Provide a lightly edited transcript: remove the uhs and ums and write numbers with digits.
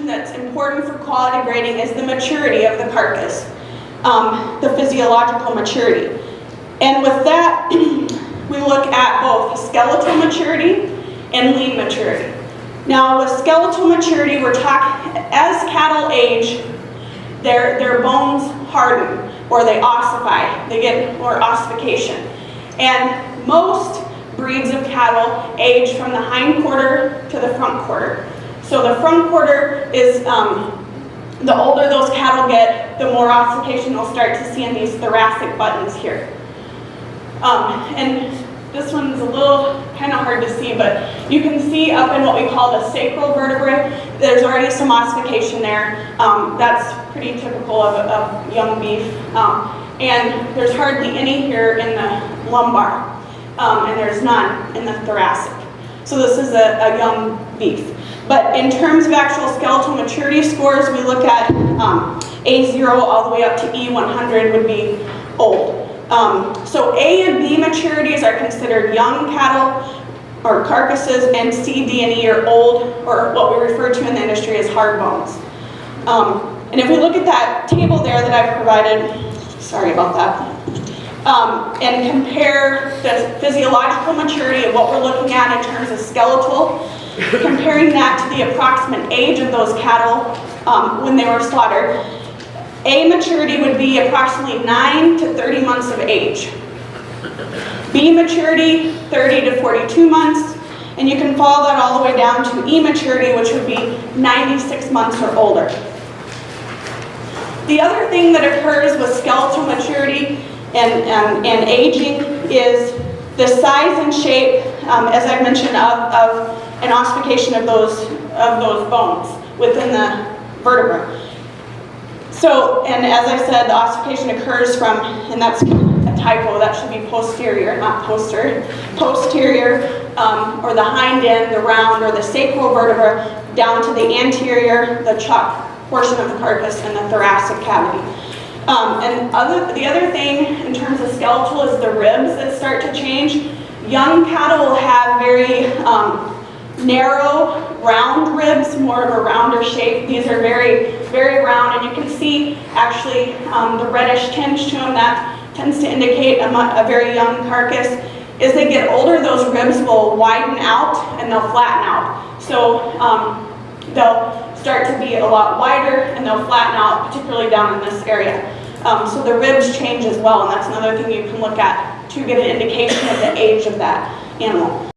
mentioned that's important for quality grading is the maturity of the carcass, the physiological maturity. And with that, we look at both skeletal maturity and lean maturity. Now with skeletal maturity, we're talking, as cattle age, their bones harden or they ossify, they get more ossification. And most breeds of cattle age from the hind quarter to the front quarter. So the front quarter is, the older those cattle get, the more ossification you'll start to see in these thoracic buttons here. And this one's a little kind of hard to see, but you can see up in what we call the sacral vertebrae, there's already some ossification there. That's pretty typical of young beef. And there's hardly any here in the lumbar, and there's none in the thoracic. So this is a young beef. But in terms of actual skeletal maturity scores, we look at A0 all the way up to E100 would be old. So A and B maturities are considered young cattle or carcasses, and C, D, and E are old, or what we refer to in the industry as hard bones. And if we look at that table there that I've provided, sorry about that, and compare the physiological maturity of what we're looking at in terms of skeletal, comparing that to the approximate age of those cattle when they were slaughtered, A maturity would be approximately 9 to 30 months of age. B maturity, 30 to 42 months, and you can follow that all the way down to E maturity, which would be 96 months or older. The other thing that occurs with skeletal maturity and aging is the size and shape, as I mentioned, of an ossification of those bones within the vertebra. So, and as I said, the ossification occurs from, and that's a typo, that should be posterior, not posterior, or the hind end, the round, or the sacral vertebra, down to the anterior, the chuck portion of the carcass, and the thoracic cavity. And the other thing in terms of skeletal is the ribs that start to change. Young cattle will have very narrow, round ribs, more of a rounder shape. These are very, very round, and you can see actually the reddish tinge to them. That tends to indicate a very young carcass. As they get older, those ribs will widen out and they'll flatten out. So they'll start to be a lot wider and they'll flatten out, particularly down in this area. So the ribs change as well, and that's another thing you can look at to get an indication of the age of that animal.